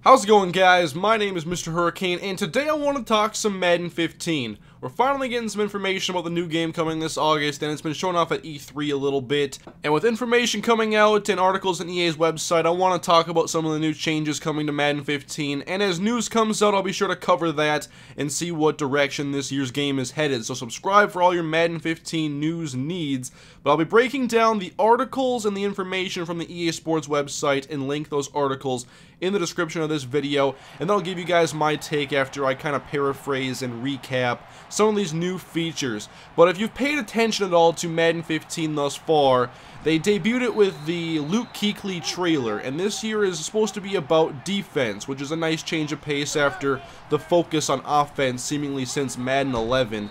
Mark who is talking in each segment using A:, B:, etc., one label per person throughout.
A: How's it going, guys? My name is MrHurriicane, and today I want to talk some Madden 15. We're finally getting some information about the new game coming this August, and it's been shown off at E3 a little bit. And with information coming out and articles on EA's website, I want to talk about some of the new changes coming to Madden 15. And as news comes out, I'll be sure to cover that and see what direction this year's game is headed. So subscribe for all your Madden 15 news needs. But I'll be breaking down the articles and the information from the EA Sports website and link those articles in the description of this video, and then I'll give you guys my take after I kind of paraphrase and recap some of these new features. But if you've paid attention at all to Madden 15 thus far, they debuted it with the Luke Kuechly trailer, and this year is supposed to be about defense, which is a nice change of pace after the focus on offense seemingly since Madden 11.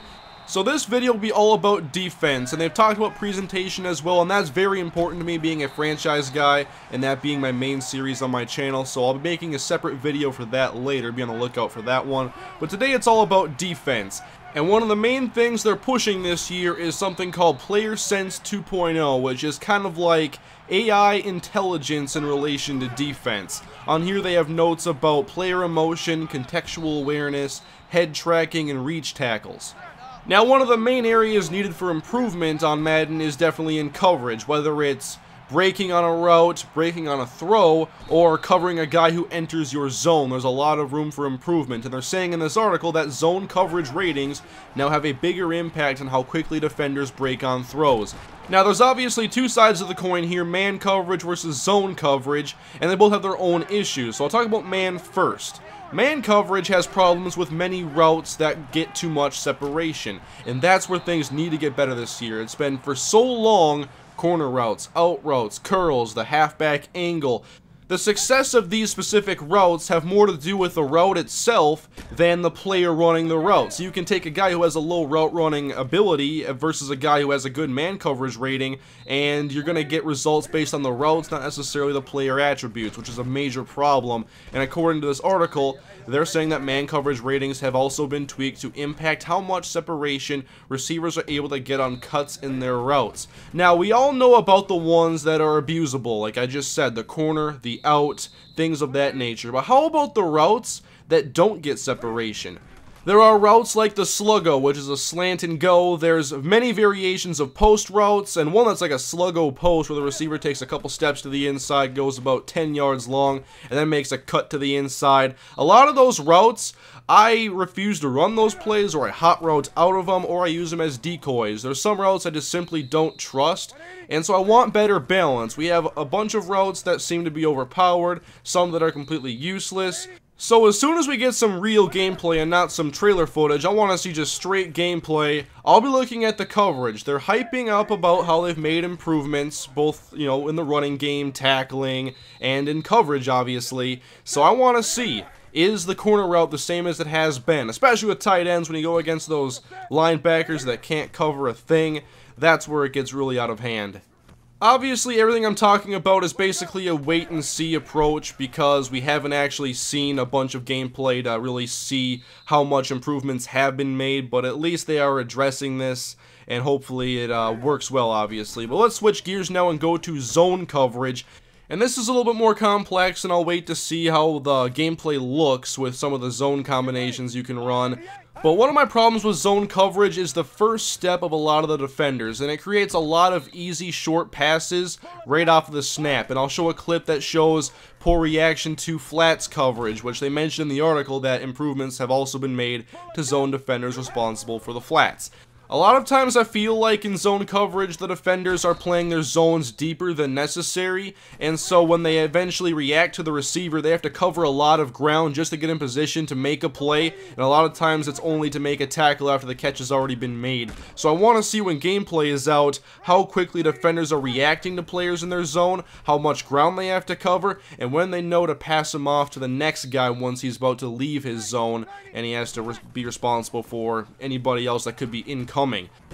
A: So this video will be all about defense, and they've talked about presentation as well, and that's very important to me being a franchise guy, and that being my main series on my channel, so I'll be making a separate video for that later. Be on the lookout for that one. But today it's all about defense. And one of the main things they're pushing this year is something called Player Sense 2.0, which is kind of like AI intelligence in relation to defense. On here they have notes about player emotion, contextual awareness, head tracking, and reach tackles. Now, one of the main areas needed for improvement on Madden is definitely in coverage, whether it's breaking on a route, breaking on a throw, or covering a guy who enters your zone. There's a lot of room for improvement, and they're saying in this article that zone coverage ratings now have a bigger impact on how quickly defenders break on throws. Now, there's obviously two sides of the coin here, man coverage versus zone coverage, and they both have their own issues, so I'll talk about man first. Man coverage has problems with many routes that get too much separation, and that's where things need to get better this year. It's been for so long corner routes, out routes, curls, the halfback angle. The success of these specific routes have more to do with the route itself than the player running the route. So you can take a guy who has a low route running ability versus a guy who has a good man coverage rating, and you're going to get results based on the routes, not necessarily the player attributes, which is a major problem. And according to this article, they're saying that man coverage ratings have also been tweaked to impact how much separation receivers are able to get on cuts in their routes. Now, we all know about the ones that are abusable, like I just said, the corner, the out, things of that nature. But how about the routes that don't get separation? There are routes like the sluggo, which is a slant and go. There's many variations of post routes, and one that's like a sluggo post where the receiver takes a couple steps to the inside, goes about 10 yards long, and then makes a cut to the inside. A lot of those routes, I refuse to run those plays, or I hot route out of them, or I use them as decoys. There's some routes I just simply don't trust, and so I want better balance. We have a bunch of routes that seem to be overpowered, some that are completely useless. So as soon as we get some real gameplay and not some trailer footage, I want to see just straight gameplay. I'll be looking at the coverage. They're hyping up about how they've made improvements, both, you know, in the running game, tackling, and in coverage, obviously. So I want to see, is the corner route the same as it has been? Especially with tight ends, when you go against those linebackers that can't cover a thing, that's where it gets really out of hand. Obviously, everything I'm talking about is basically a wait-and-see approach because we haven't actually seen a bunch of gameplay to really see how much improvements have been made, but at least they are addressing this, and hopefully it works well, obviously. But let's switch gears now and go to zone coverage. And this is a little bit more complex, and I'll wait to see how the gameplay looks with some of the zone combinations you can run. But one of my problems with zone coverage is the first step of a lot of the defenders, and it creates a lot of easy short passes right off of the snap. And I'll show a clip that shows poor reaction to flats coverage, which they mentioned in the article that improvements have also been made to zone defenders responsible for the flats. A lot of times I feel like in zone coverage the defenders are playing their zones deeper than necessary, and so when they eventually react to the receiver they have to cover a lot of ground just to get in position to make a play, and a lot of times it's only to make a tackle after the catch has already been made. So I want to see when gameplay is out how quickly defenders are reacting to players in their zone, how much ground they have to cover, and when they know to pass him off to the next guy once he's about to leave his zone and he has to be responsible for anybody else that could be incoming.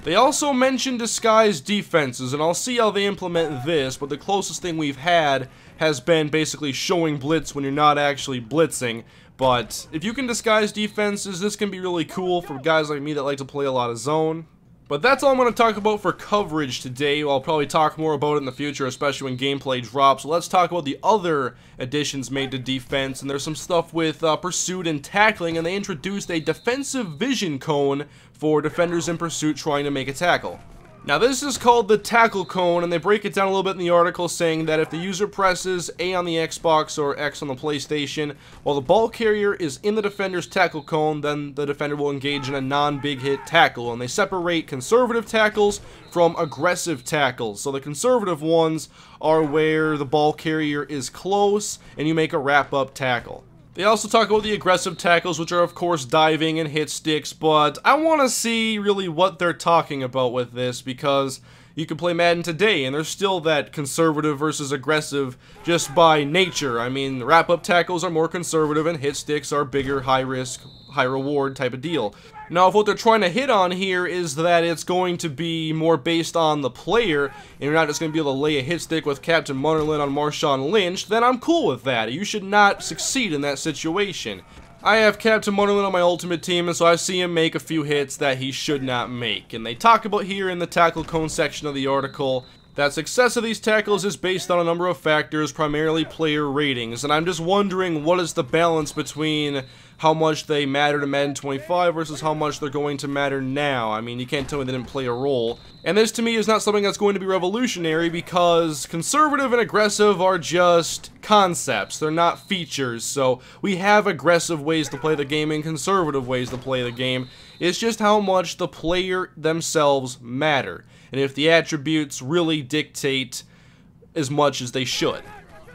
A: They also mentioned disguised defenses, and I'll see how they implement this, but the closest thing we've had has been basically showing blitz when you're not actually blitzing. But if you can disguise defenses, this can be really cool for guys like me that like to play a lot of zone. But that's all I'm going to talk about for coverage today. I'll probably talk more about it in the future, especially when gameplay drops. So let's talk about the other additions made to defense. And there's some stuff with pursuit and tackling, and they introduced a defensive vision cone for defenders in pursuit trying to make a tackle. Now this is called the tackle cone, and they break it down a little bit in the article, saying that if the user presses A on the Xbox or X on the PlayStation while the ball carrier is in the defender's tackle cone, then the defender will engage in a non-big hit tackle. And they separate conservative tackles from aggressive tackles. So the conservative ones are where the ball carrier is close and you make a wrap-up tackle. They also talk about the aggressive tackles, which are of course diving and hit sticks, but I want to see really what they're talking about with this, because you can play Madden today and there's still that conservative versus aggressive just by nature. I mean, wrap-up tackles are more conservative and hit sticks are bigger, high-risk, high-reward type of deal. Now, if what they're trying to hit on here is that it's going to be more based on the player, and you're not just going to be able to lay a hit stick with Captain Munnerlyn on Marshawn Lynch, then I'm cool with that. You should not succeed in that situation. I have Captain Munnerlyn on my ultimate team, and so I see him make a few hits that he should not make. And they talk about here in the tackle cone section of the article that success of these tackles is based on a number of factors, primarily player ratings, and I'm just wondering what is the balance between how much they matter to Madden 25 versus how much they're going to matter now. I mean, you can't tell me they didn't play a role. And this to me is not something that's going to be revolutionary, because conservative and aggressive are just concepts. They're not features. So we have aggressive ways to play the game and conservative ways to play the game. It's just how much the player themselves matter, and if the attributes really dictate as much as they should.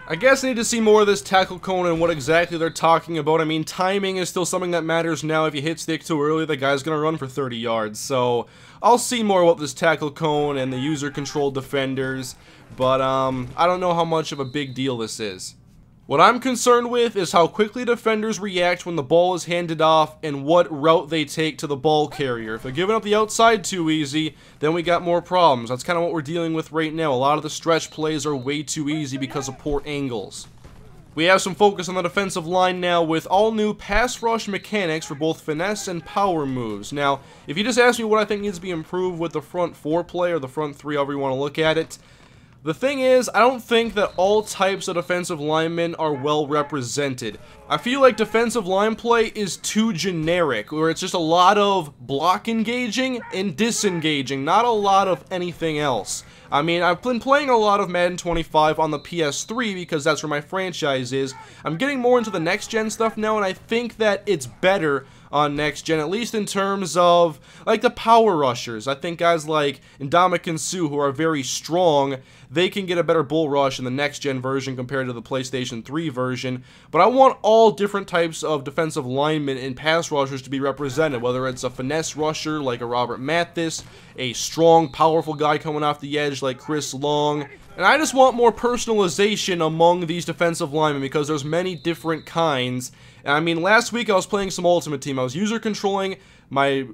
A: I guess I need to see more of this tackle cone and what exactly they're talking about. I mean, timing is still something that matters now. If you hit stick too early, the guy's gonna run for 30 yards. So I'll see more about this tackle cone and the user-controlled defenders, but I don't know how much of a big deal this is. What I'm concerned with is how quickly defenders react when the ball is handed off and what route they take to the ball carrier. If they're giving up the outside too easy, then we got more problems. That's kind of what we're dealing with right now. A lot of the stretch plays are way too easy because of poor angles. We have some focus on the defensive line now with all new pass rush mechanics for both finesse and power moves. Now, if you just ask me what I think needs to be improved with the front four play or the front three, however you want to look at it, the thing is, I don't think that all types of defensive linemen are well represented. I feel like defensive line play is too generic, where it's just a lot of block engaging and disengaging, not a lot of anything else. I mean, I've been playing a lot of Madden 25 on the PS3 because that's where my franchise is. I'm getting more into the next-gen stuff now, and I think that it's better on next gen, at least in terms of like the power rushers. I think guys like Ndamukong Suh, who are very strong, they can get a better bull rush in the next gen version compared to the PlayStation 3 version. But I want all different types of defensive linemen and pass rushers to be represented, whether it's a finesse rusher like a Robert Mathis, a strong, powerful guy coming off the edge like Chris Long. And I just want more personalization among these defensive linemen because there's many different kinds. And I mean, last week I was playing some Ultimate Team. I was user controlling my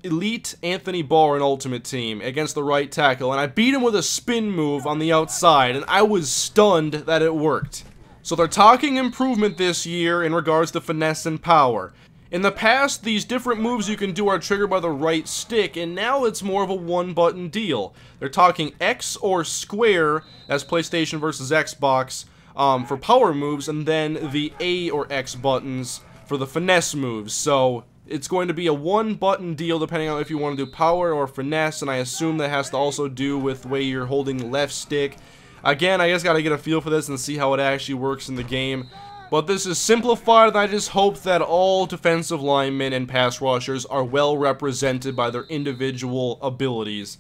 A: elite Anthony Barr in Ultimate Team against the right tackle, and I beat him with a spin move on the outside, and I was stunned that it worked. So they're talking improvement this year in regards to finesse and power. In the past, these different moves you can do are triggered by the right stick, and now it's more of a one-button deal. They're talking X or square as PlayStation versus Xbox for power moves, and then the A or X buttons for the finesse moves. So it's going to be a one-button deal depending on if you want to do power or finesse, and I assume that has to also do with the way you're holding the left stick. Again, I just got to get a feel for this and see how it actually works in the game. But this is simplified, and I just hope that all defensive linemen and pass rushers are well represented by their individual abilities.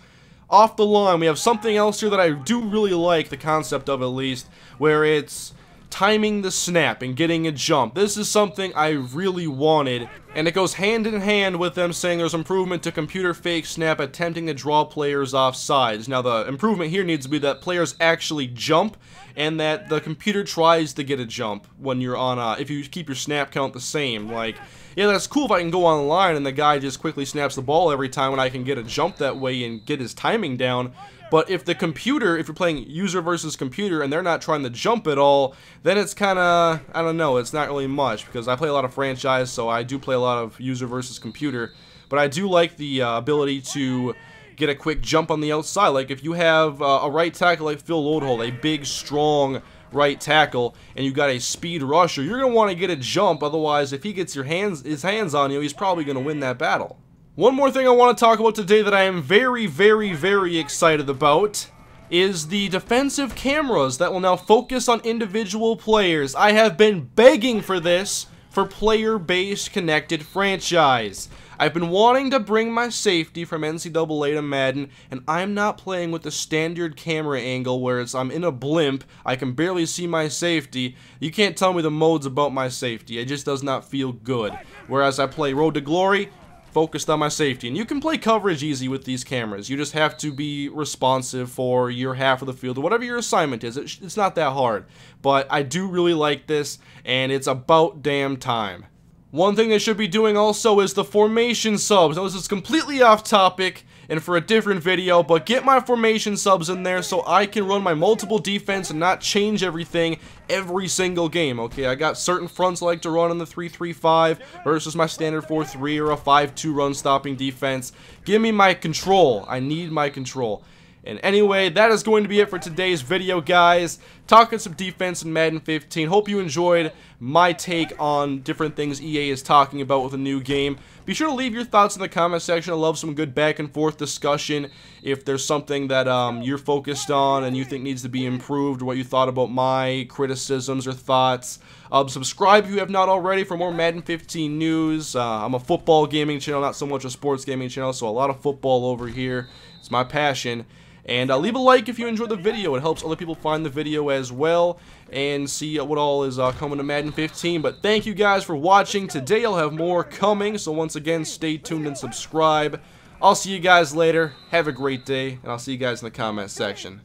A: Off the line, we have something else here that I do really like, the concept of at least, where it's timing the snap and getting a jump. This is something I really wanted, and it goes hand in hand with them saying there's improvement to computer fake snap attempting to draw players off sides. Now the improvement here needs to be that players actually jump and that the computer tries to get a jump when you're on if you keep your snap count the same. Like, yeah, that's cool if I can go online and the guy just quickly snaps the ball every time and I can get a jump that way and get his timing down. But if the computer, if you're playing user versus computer and they're not trying to jump at all, then it's kind of, I don't know, it's not really much, because I play a lot of franchise, so I do play a lot of user versus computer. But I do like the ability to get a quick jump on the outside. Like if you have a right tackle like Phil Loadhold, a big, strong right tackle, and you got a speed rusher, you're going to want to get a jump. Otherwise, if he gets his hands on you, he's probably going to win that battle. One more thing I want to talk about today that I am very, very, very excited about is the defensive cameras that will now focus on individual players. I have been begging for this for player-based connected franchise. I've been wanting to bring my safety from NCAA to Madden, and I'm not playing with the standard camera angle where I'm in a blimp, I can barely see my safety. You can't tell me the mode's about my safety. It just does not feel good. Whereas I play Road to Glory, focused on my safety. And you can play coverage easy with these cameras. You just have to be responsive for your half of the field, or whatever your assignment is. It's not that hard. But I do really like this, and it's about damn time. One thing they should be doing also is the formation subs. Now this is completely off topic and for a different video, but get my formation subs in there so I can run my multiple defense and not change everything every single game. Okay, I got certain fronts I like to run in the 3-3-5 versus my standard 4-3 or a 5-2 run stopping defense. Give me my control. I need my control. And anyway, that is going to be it for today's video, guys. Talking some defense in Madden 15. Hope you enjoyed my take on different things EA is talking about with a new game. Be sure to leave your thoughts in the comment section. I love some good back and forth discussion. If there's something that you're focused on and you think needs to be improved, or what you thought about my criticisms or thoughts. Subscribe if you have not already for more Madden 15 news. I'm a football gaming channel, not so much a sports gaming channel, so a lot of football over here. It's my passion. And leave a like if you enjoyed the video. It helps other people find the video as well and see what all is coming to Madden 15. But thank you guys for watching. Today I'll have more coming, so once again, stay tuned and subscribe. I'll see you guys later. Have a great day, and I'll see you guys in the comment section.